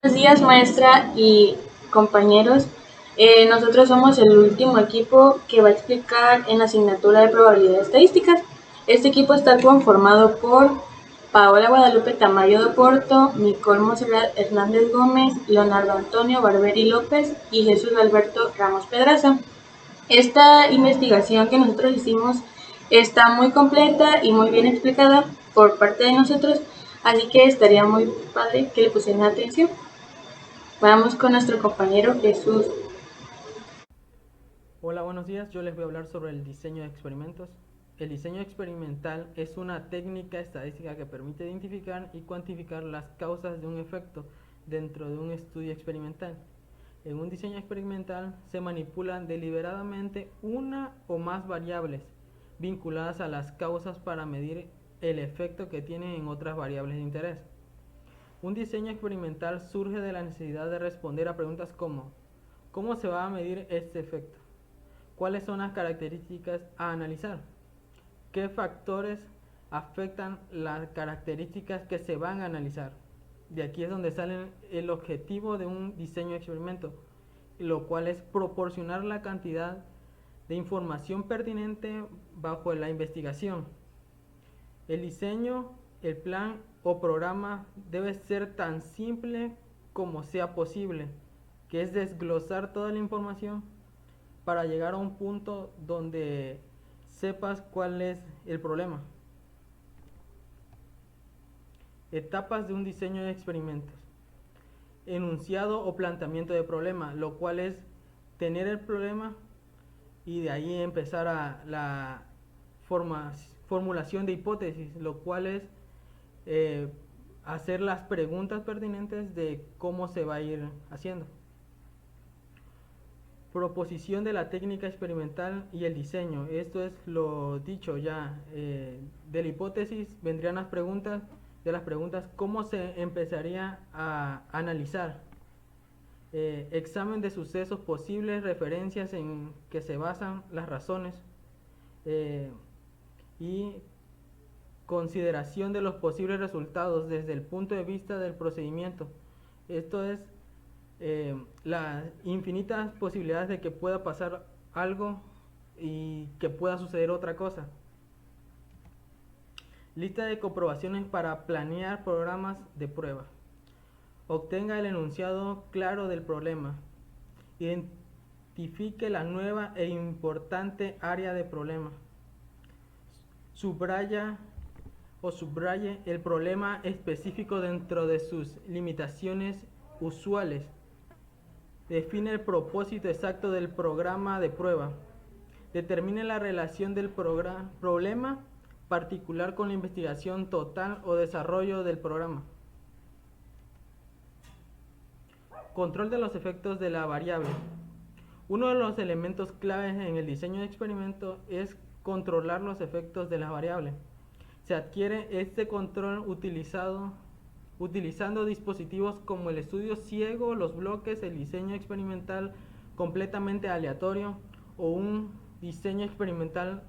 Buenos días, maestra y compañeros. Nosotros somos el último equipo que va a explicar en la asignatura de probabilidad estadística. Este equipo está conformado por Paola Guadalupe Tamayo de Porto, Nicole Monserrat Hernández Gómez, Leonardo Antonio Barberi López y Jesús Alberto Ramos Pedraza. Esta investigación que nosotros hicimos está muy completa y muy bien explicada por parte de nosotros, así que estaría muy padre que le pusieran atención. Vamos con nuestro compañero Jesús. Hola, buenos días. Yo les voy a hablar sobre el diseño de experimentos. El diseño experimental es una técnica estadística que permite identificar y cuantificar las causas de un efecto dentro de un estudio experimental. En un diseño experimental se manipulan deliberadamente una o más variables vinculadas a las causas para medir el efecto que tienen en otras variables de interés. Un diseño experimental surge de la necesidad de responder a preguntas como ¿cómo se va a medir este efecto? ¿Cuáles son las características a analizar? ¿Qué factores afectan las características que se van a analizar? De aquí es donde sale el objetivo de un diseño de experimento, lo cual es proporcionar la cantidad de información pertinente bajo la investigación. El diseño, el plan o programa debe ser tan simple como sea posible, que es desglosar toda la información para llegar a un punto donde sepas cuál es el problema. Etapas de un diseño de experimentos. Enunciado o planteamiento de problema, lo cual es tener el problema y de ahí empezar a la formulación de hipótesis, lo cual es eh, hacer las preguntas pertinentes de cómo se va a ir haciendo. Proposición de la técnica experimental y el diseño. Esto es lo dicho ya. De la hipótesis vendrían las preguntas. De las preguntas, ¿cómo se empezaría a analizar? Examen de sucesos posibles, referencias en que se basan las razones eh, y consideración de los posibles resultados desde el punto de vista del procedimiento. Esto es las infinitas posibilidades de que pueda pasar algo y que pueda suceder otra cosa. Lista de comprobaciones para planear programas de prueba. Obtenga el enunciado claro del problema. Identifique la nueva e importante área de problema. Subraya o subraye el problema específico dentro de sus limitaciones usuales. Define el propósito exacto del programa de prueba. Determine la relación del problema particular con la investigación total o desarrollo del programa. Control de los efectos de la variable. Uno de los elementos claves en el diseño de experimento es controlar los efectos de las variables. Se adquiere este control utilizando dispositivos como el estudio ciego, los bloques, el diseño experimental completamente aleatorio o un diseño experimental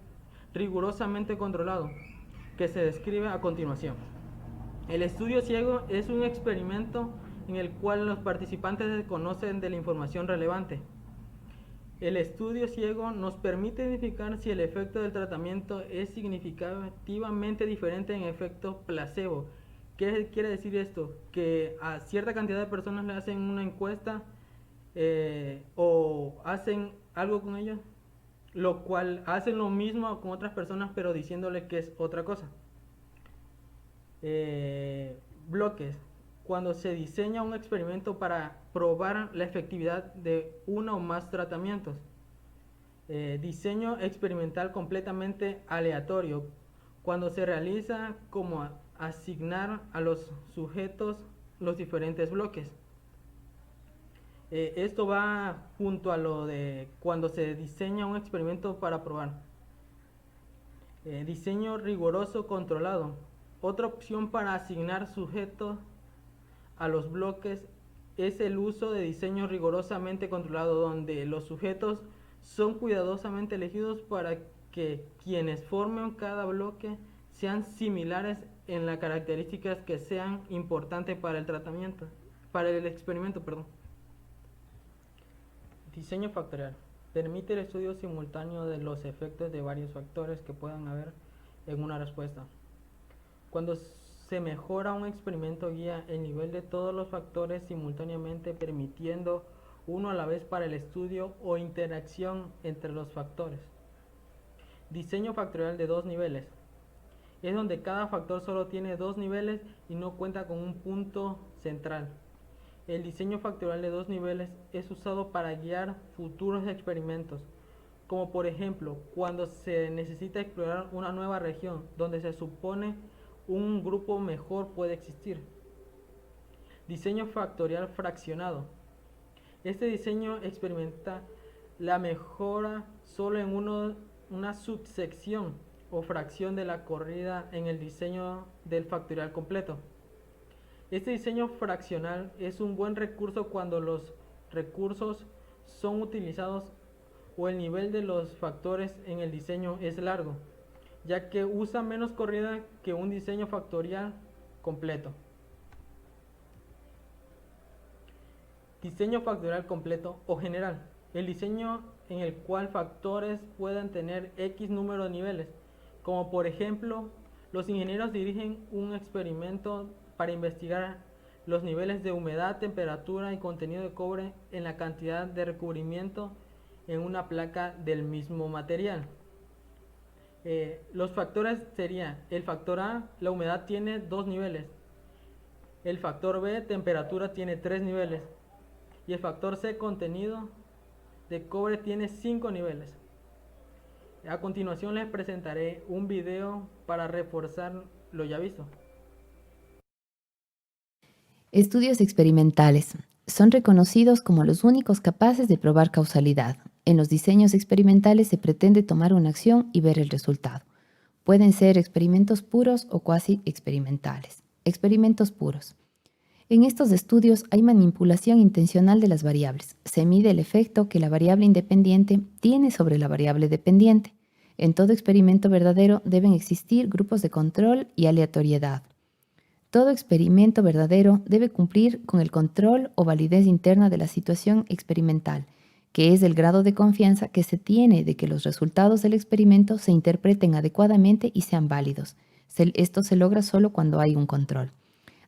rigurosamente controlado, que se describe a continuación. El estudio ciego es un experimento en el cual los participantes desconocen de la información relevante. El estudio ciego nos permite identificar si el efecto del tratamiento es significativamente diferente en efecto placebo. ¿Qué quiere decir esto? Que a cierta cantidad de personas le hacen una encuesta o hacen algo con ellos, lo cual hacen lo mismo con otras personas pero diciéndole que es otra cosa. Bloques. Cuando se diseña un experimento para probar la efectividad de uno o más tratamientos. Diseño experimental completamente aleatorio. Cuando se realiza como asignar a los sujetos los diferentes bloques. Esto va junto a lo de cuando se diseña un experimento para probar. Diseño riguroso controlado. Otra opción para asignar sujetos a los bloques es el uso de diseño rigurosamente controlado, donde los sujetos son cuidadosamente elegidos para que quienes formen cada bloque sean similares en las características que sean importantes para el tratamiento. Para el experimento, diseño factorial. Permite el estudio simultáneo de los efectos de varios factores que puedan haber en una respuesta. Cuando se mejora un experimento guía el nivel de todos los factores simultáneamente, permitiendo uno a la vez para el estudio o interacción entre los factores. Diseño factorial de dos niveles. Es donde cada factor solo tiene dos niveles y no cuenta con un punto central. El diseño factorial de dos niveles es usado para guiar futuros experimentos, como por ejemplo cuando se necesita explorar una nueva región donde se supone un grupo mejor puede existir. Diseño factorial fraccionado. Este diseño experimenta la mejora solo en una subsección o fracción de la corrida en el diseño del factorial completo. Este diseño fraccional es un buen recurso cuando los recursos son utilizados o el nivel de los factores en el diseño es largo, ya que usa menos corrida que un diseño factorial completo. Diseño factorial completo o general. El diseño en el cual factores puedan tener X número de niveles, como por ejemplo, los ingenieros dirigen un experimento para investigar los niveles de humedad, temperatura y contenido de cobre en la cantidad de recubrimiento en una placa del mismo material. Los factores serían, el factor A, la humedad tiene 2 niveles, el factor B, temperatura, tiene 3 niveles, y el factor C, contenido de cobre, tiene 5 niveles. A continuación les presentaré un video para reforzar lo ya visto. Estudios experimentales son reconocidos como los únicos capaces de probar causalidad. En los diseños experimentales se pretende tomar una acción y ver el resultado. Pueden ser experimentos puros o cuasi experimentales. Experimentos puros. En estos estudios hay manipulación intencional de las variables. Se mide el efecto que la variable independiente tiene sobre la variable dependiente. En todo experimento verdadero deben existir grupos de control y aleatoriedad. Todo experimento verdadero debe cumplir con el control o validez interna de la situación experimental, que es el grado de confianza que se tiene de que los resultados del experimento se interpreten adecuadamente y sean válidos. Esto se logra solo cuando hay un control.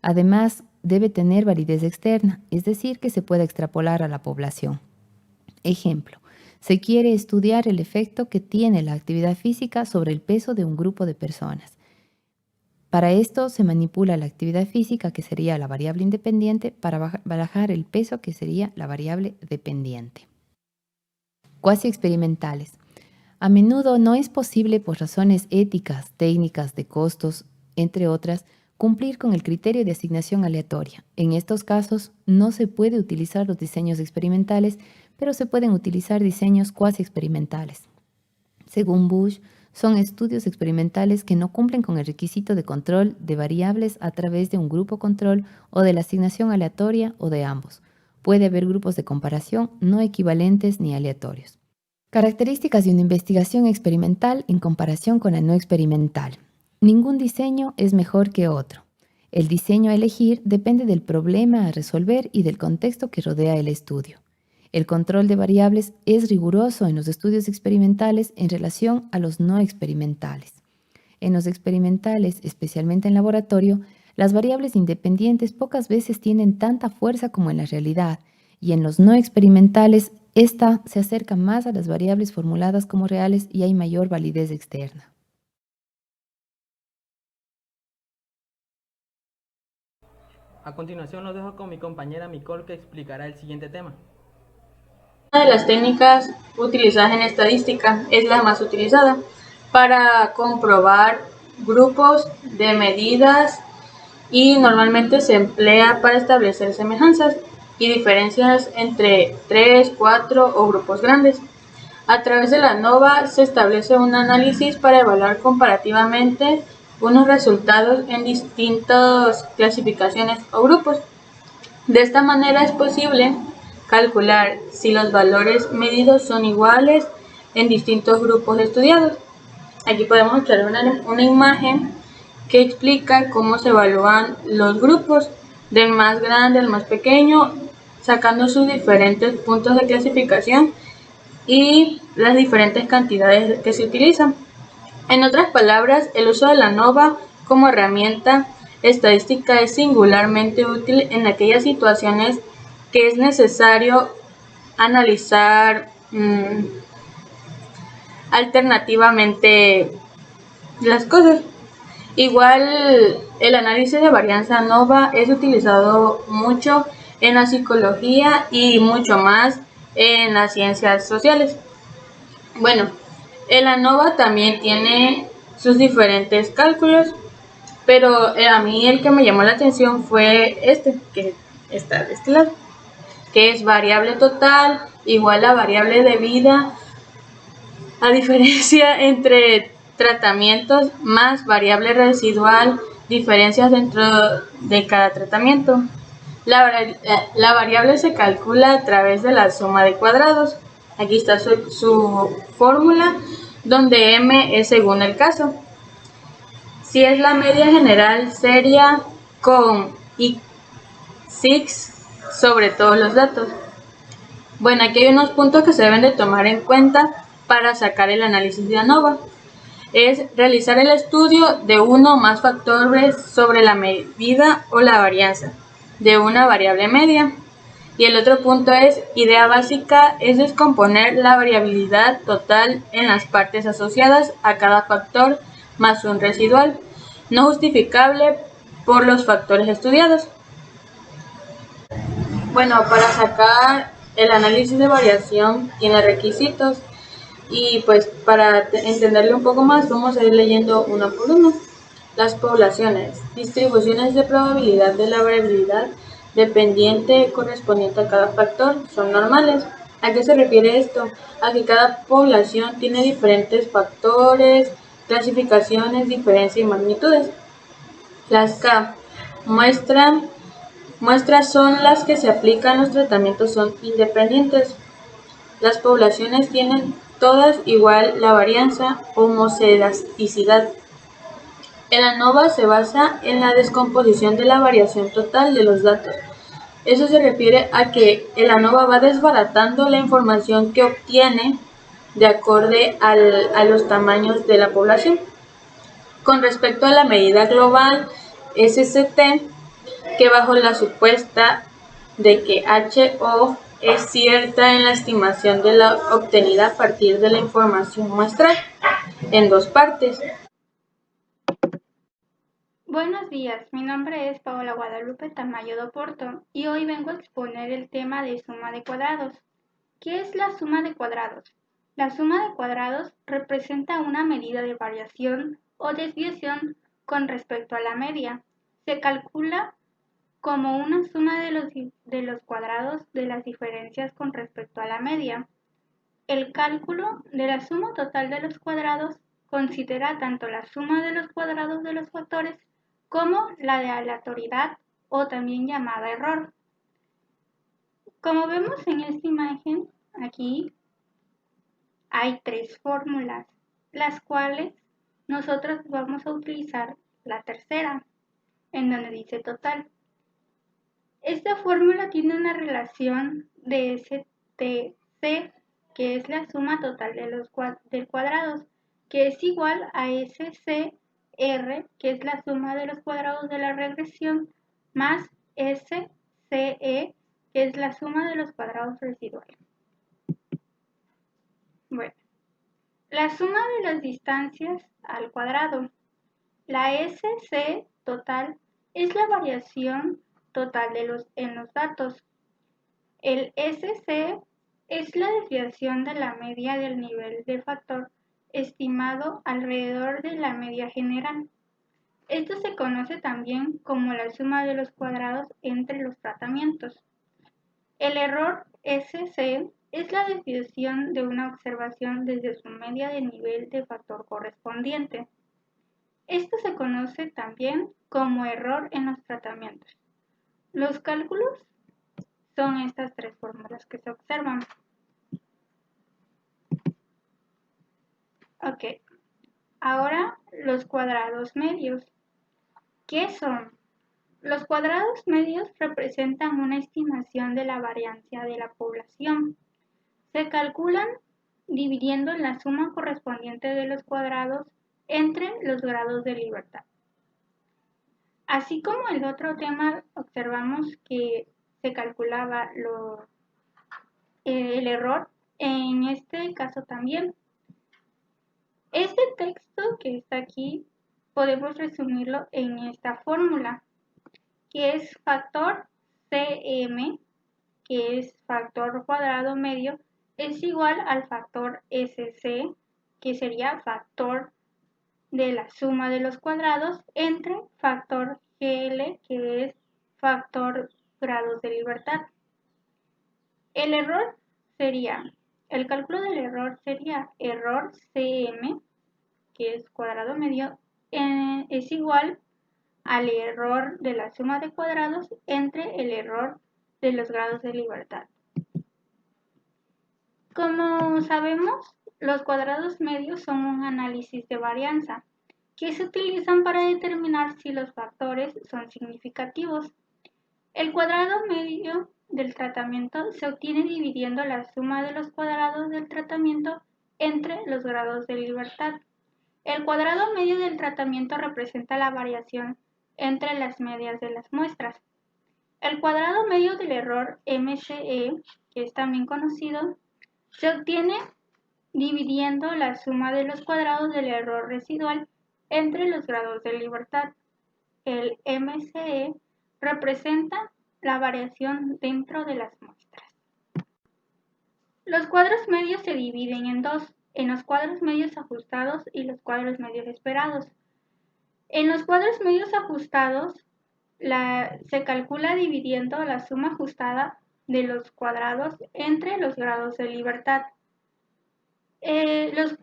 Además, debe tener validez externa, es decir, que se pueda extrapolar a la población. Ejemplo, se quiere estudiar el efecto que tiene la actividad física sobre el peso de un grupo de personas. Para esto se manipula la actividad física, que sería la variable independiente, para bajar el peso, que sería la variable dependiente. Cuasi experimentales. A menudo no es posible, por razones éticas, técnicas, de costos, entre otras, cumplir con el criterio de asignación aleatoria. En estos casos no se puede utilizar los diseños experimentales, pero se pueden utilizar diseños cuasi experimentales. Según Bush, son estudios experimentales que no cumplen con el requisito de control de variables a través de un grupo control o de la asignación aleatoria o de ambos. Puede haber grupos de comparación no equivalentes ni aleatorios. Características de una investigación experimental en comparación con la no experimental. Ningún diseño es mejor que otro. El diseño a elegir depende del problema a resolver y del contexto que rodea el estudio. El control de variables es riguroso en los estudios experimentales en relación a los no experimentales. En los experimentales, especialmente en laboratorio, las variables independientes pocas veces tienen tanta fuerza como en la realidad, y en los no experimentales, esta se acerca más a las variables formuladas como reales y hay mayor validez externa. A continuación los dejo con mi compañera Micol, que explicará el siguiente tema. Una de las técnicas utilizadas en estadística es la más utilizada para comprobar grupos de medidas y normalmente se emplea para establecer semejanzas y diferencias entre 3, 4 o grupos grandes. A través de la ANOVA se establece un análisis para evaluar comparativamente unos resultados en distintas clasificaciones o grupos. De esta manera es posible calcular si los valores medidos son iguales en distintos grupos estudiados. Aquí podemos observar una imagen que explica cómo se evalúan los grupos. del más grande al más pequeño, sacando sus diferentes puntos de clasificación y las diferentes cantidades que se utilizan. En otras palabras, el uso de la ANOVA como herramienta estadística es singularmente útil en aquellas situaciones que es necesario analizar alternativamente las cosas. Igual el análisis de varianza ANOVA es utilizado mucho en la psicología y mucho más en las ciencias sociales. Bueno, el ANOVA también tiene sus diferentes cálculos, pero a mí el que me llamó la atención fue este, que está de este lado, que es variable total igual a variable de vida, a diferencia entre tratamientos más variable residual, diferencias dentro de cada tratamiento. La variable se calcula a través de la suma de cuadrados. Aquí está su fórmula, donde m es según el caso. Si es la media general seria con I6 sobre todos los datos. Bueno, aquí hay unos puntos que se deben de tomar en cuenta para sacar el análisis de ANOVA. Es realizar el estudio de uno o más factores sobre la medida o la varianza de una variable media. Y el otro punto es, idea básica, es descomponer la variabilidad total en las partes asociadas a cada factor más un residual, no justificable por los factores estudiados. Bueno, para sacar el análisis de variación tiene requisitos y pues para entenderlo un poco más vamos a ir leyendo uno por uno. Las poblaciones, distribuciones de probabilidad de la variabilidad dependiente correspondiente a cada factor son normales. ¿A qué se refiere esto? A que cada población tiene diferentes factores, clasificaciones, diferencias y magnitudes. Las K muestras son las que se aplican, los tratamientos son independientes. Las poblaciones tienen todas igual la varianza homoscedasticidad. El ANOVA se basa en la descomposición de la variación total de los datos. Eso se refiere a que el ANOVA va desbaratando la información que obtiene de acorde a los tamaños de la población. Con respecto a la medida global SST, que bajo la supuesta de que HO es cierta en la estimación de la obtenida a partir de la información muestral, en dos partes. Buenos días, mi nombre es Paola Guadalupe Tamayo do Porto y hoy vengo a exponer el tema de suma de cuadrados. ¿Qué es la suma de cuadrados? La suma de cuadrados representa una medida de variación o desviación con respecto a la media. Se calcula como una suma de los cuadrados de las diferencias con respecto a la media. El cálculo de la suma total de los cuadrados considera tanto la suma de los cuadrados de los factores como la de aleatoriedad o también llamada error. Como vemos en esta imagen, aquí hay tres fórmulas, las cuales nosotros vamos a utilizar la tercera, en donde dice total. Esta fórmula tiene una relación de STC, que es la suma total de cuadrados, que es igual a SCR, que es la suma de los cuadrados de la regresión, más SCE, que es la suma de los cuadrados residuales. Bueno, la suma de las distancias al cuadrado. La SC total es la variación total en los datos. El SC es la desviación de la media del nivel de factor estimado alrededor de la media general. Esto se conoce también como la suma de los cuadrados entre los tratamientos. El error SC es la desviación de una observación desde su media de nivel de factor correspondiente. Esto se conoce también como error en los tratamientos. Los cálculos son estas tres fórmulas que se observan. Ok, ahora los cuadrados medios. ¿Qué son? Los cuadrados medios representan una estimación de la varianza de la población. Se calculan dividiendo la suma correspondiente de los cuadrados entre los grados de libertad. Así como el otro tema, observamos que se calculaba el error, en este caso también. Este texto que está aquí podemos resumirlo en esta fórmula, que es factor CM, que es factor cuadrado medio, es igual al factor SC, que sería factor de la suma de los cuadrados, entre factor GL, que es factor grados de libertad. El cálculo del error sería error CM, que es cuadrado medio, es igual al error de la suma de cuadrados entre el error de los grados de libertad. Como sabemos, los cuadrados medios son un análisis de varianza que se utilizan para determinar si los factores son significativos. El cuadrado medio del tratamiento se obtiene dividiendo la suma de los cuadrados del tratamiento entre los grados de libertad. El cuadrado medio del tratamiento representa la variación entre las medias de las muestras. El cuadrado medio del error MCE, que es también conocido, se obtiene dividiendo la suma de los cuadrados del error residual entre los grados de libertad. El MCE representa la variación dentro de las muestras. Los cuadros medios se dividen en dos, en los cuadros medios ajustados y los cuadros medios esperados. En los cuadros medios ajustados se calcula dividiendo la suma ajustada de los cuadrados entre los grados de libertad.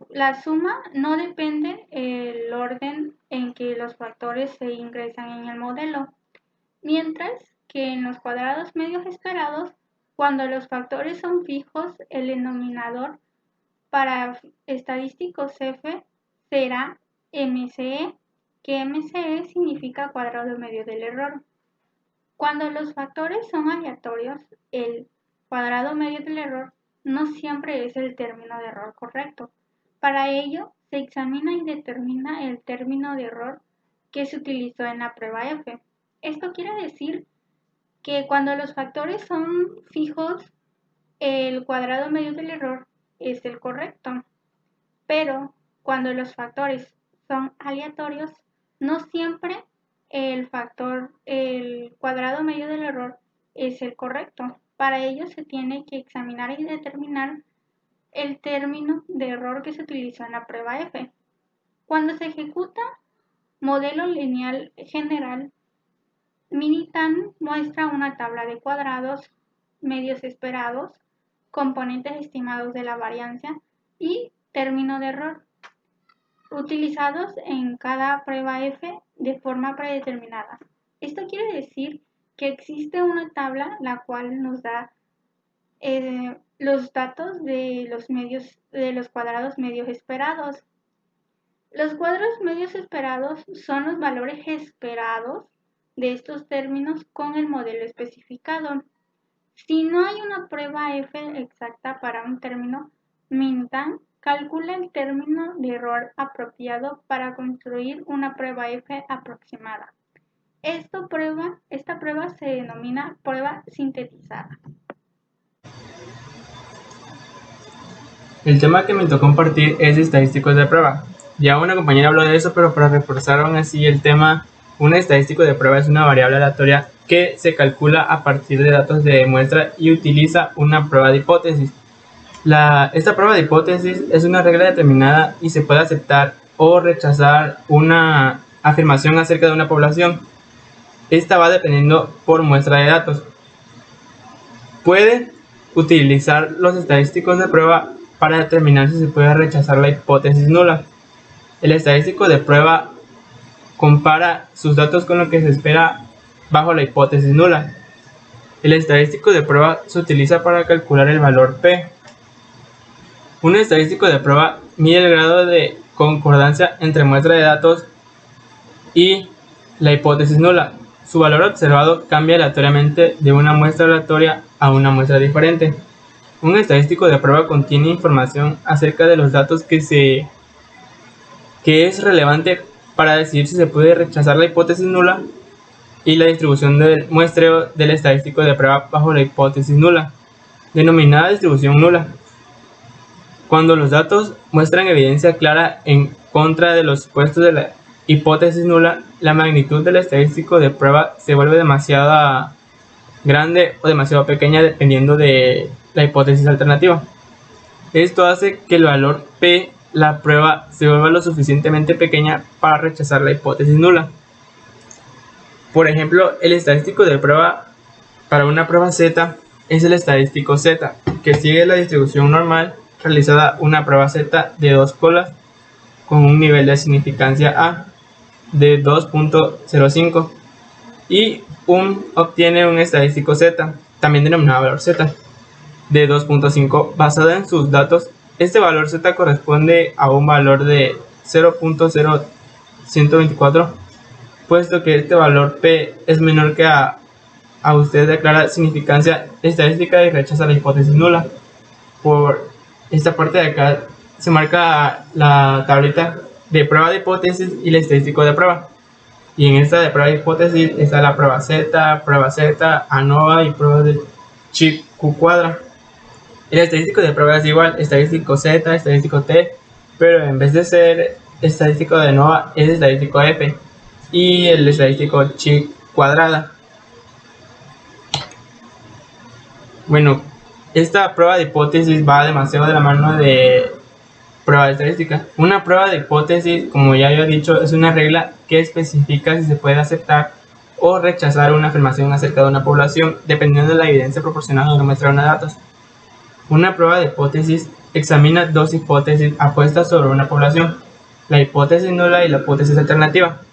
La suma no depende del orden en que los factores se ingresan en el modelo, mientras que en los cuadrados medios esperados, cuando los factores son fijos, el denominador para estadísticos F será MCE, que MCE significa cuadrado medio del error. Cuando los factores son aleatorios, el cuadrado medio del error no siempre es el término de error correcto. Para ello, se examina y determina el término de error que se utilizó en la prueba F. Esto quiere decir que cuando los factores son fijos, el cuadrado medio del error es el correcto. Pero cuando los factores son aleatorios, no siempre el cuadrado medio del error es el correcto. Para ello se tiene que examinar y determinar el término de error que se utilizó en la prueba F. Cuando se ejecuta modelo lineal general, Minitan muestra una tabla de cuadrados medios esperados, componentes estimados de la varianza y término de error, utilizados en cada prueba F de forma predeterminada. Esto quiere decir que existe una tabla la cual nos da los datos de los cuadrados medios esperados. Los cuadros medios esperados son los valores esperados de estos términos con el modelo especificado. Si no hay una prueba F exacta para un término, Minitan calcula el término de error apropiado para construir una prueba F aproximada. Esta prueba se denomina prueba sintetizada. El tema que me tocó compartir es estadísticos de prueba. Ya una compañera habló de eso, pero para reforzar aún así el tema, un estadístico de prueba es una variable aleatoria que se calcula a partir de datos de muestra y utiliza una prueba de hipótesis. Esta prueba de hipótesis es una regla determinada y se puede aceptar o rechazar una afirmación acerca de una población. Esta va dependiendo por muestra de datos. Puede utilizar los estadísticos de prueba para determinar si se puede rechazar la hipótesis nula. El estadístico de prueba compara sus datos con lo que se espera bajo la hipótesis nula. El estadístico de prueba se utiliza para calcular el valor P. Un estadístico de prueba mide el grado de concordancia entre muestra de datos y la hipótesis nula. su valor observado cambia aleatoriamente de una muestra aleatoria a una muestra diferente. Un estadístico de prueba contiene información acerca de los datos que es relevante para decidir si se puede rechazar la hipótesis nula y la distribución del muestreo del estadístico de prueba bajo la hipótesis nula, denominada distribución nula. Cuando los datos muestran evidencia clara en contra de los supuestos de la hipótesis nula, la magnitud del estadístico de prueba se vuelve demasiado grande o demasiado pequeña dependiendo de la hipótesis alternativa. Esto hace que el valor P, la prueba, se vuelva lo suficientemente pequeña para rechazar la hipótesis nula. Por ejemplo, el estadístico de prueba para una prueba Z es el estadístico Z, que sigue la distribución normal realizada una prueba Z de 2 colas con un nivel de significancia A de 2.05 y obtiene un estadístico Z, también denominado valor Z, de 2.5 basado en sus datos. Este valor Z corresponde a un valor de 0.0124, puesto que este valor P es menor que a usted declara significancia estadística y rechaza la hipótesis nula. Por esta parte de acá se marca la tablita de prueba de hipótesis y el estadístico de prueba. Y en esta de prueba de hipótesis está la prueba Z, ANOVA y prueba de Chi-Q cuadra. El estadístico de prueba es igual, estadístico Z, estadístico T, pero en vez de ser estadístico de ANOVA es estadístico F y el estadístico Chi cuadrada. Bueno, esta prueba de hipótesis va demasiado de la mano de prueba de estadística. Una prueba de hipótesis, como ya había dicho, es una regla que especifica si se puede aceptar o rechazar una afirmación acerca de una población, dependiendo de la evidencia proporcionada a una muestra de datos. Una prueba de hipótesis examina dos hipótesis apuestas sobre una población, la hipótesis nula y la hipótesis alternativa.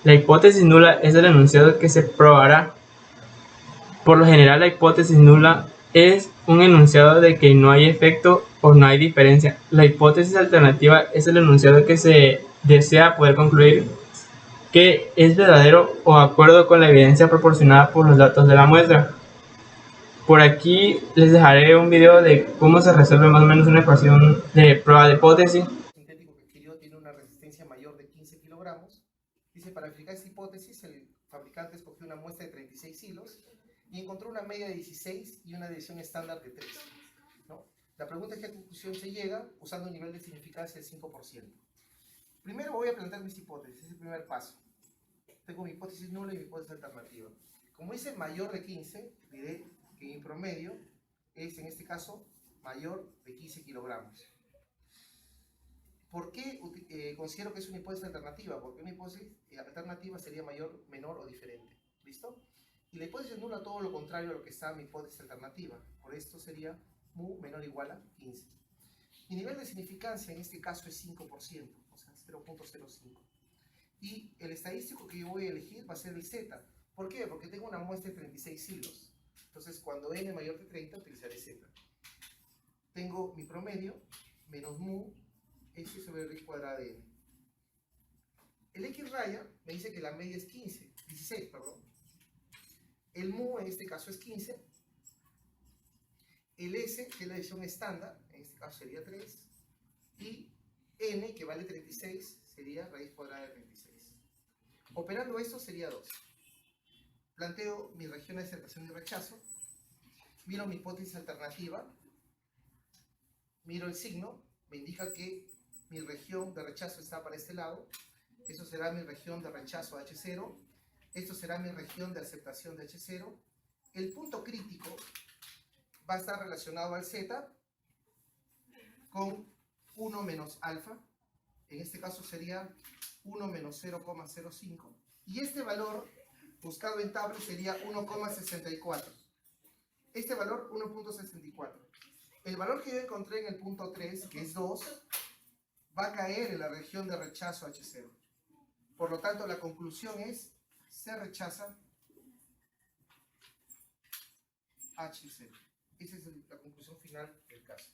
La hipótesis nula es el enunciado que se probará. Por lo general, la hipótesis nula es un enunciado de que no hay efecto o no hay diferencia. La hipótesis alternativa es el enunciado que se desea poder concluir que es verdadero o de acuerdo con la evidencia proporcionada por los datos de la muestra. Por aquí les dejaré un video de cómo se resuelve más o menos una ecuación de prueba de hipótesis. Sintético que adquirió tiene una resistencia mayor de 15 kilogramos. Dice, para verificar esta hipótesis, el fabricante escogió una muestra de 36 hilos y encontró una media de 16 y una desviación estándar de 3. ¿No? La pregunta es: ¿qué conclusión se llega usando un nivel de significancia del 5%? Primero voy a plantear mis hipótesis, es el primer paso. Tengo mi hipótesis nula y mi hipótesis alternativa. Como dice mayor de 15, diré que mi promedio es, en este caso, mayor de 15 kilogramos. ¿Por qué considero que es una hipótesis alternativa? Porque una hipótesis alternativa sería mayor, menor o diferente. ¿Listo? Y la hipótesis nula todo lo contrario a lo que está en mi hipótesis alternativa. Por esto sería mu menor o igual a 15. Mi nivel de significancia en este caso es 5%, o sea, 0.05. Y el estadístico que yo voy a elegir va a ser el Z. ¿Por qué? Porque tengo una muestra de 36 hilos. Entonces, cuando n es mayor de 30, utilizaré Z. Tengo mi promedio menos mu x sobre raíz cuadrada de n. El x raya me dice que la media es 16, perdón. El mu en este caso es 15. El s, que es la división estándar, en este caso sería 3. Y n, que vale 36, sería raíz cuadrada de 36. Operando esto sería 2. Planteo mi región de aceptación y rechazo. Miro mi hipótesis alternativa. Miro el signo. Me indica que mi región de rechazo está para este lado. Eso será mi región de rechazo H0. Esto será mi región de aceptación de H0. El punto crítico va a estar relacionado al Z con 1 menos alfa. En este caso sería 1 menos 0,05. Y este valor buscado en tabla sería 1,64. Este valor 1.64. El valor que yo encontré en el punto 3, que es 2, va a caer en la región de rechazo H0. Por lo tanto, la conclusión es: se rechaza H0. Esa es la conclusión final del caso.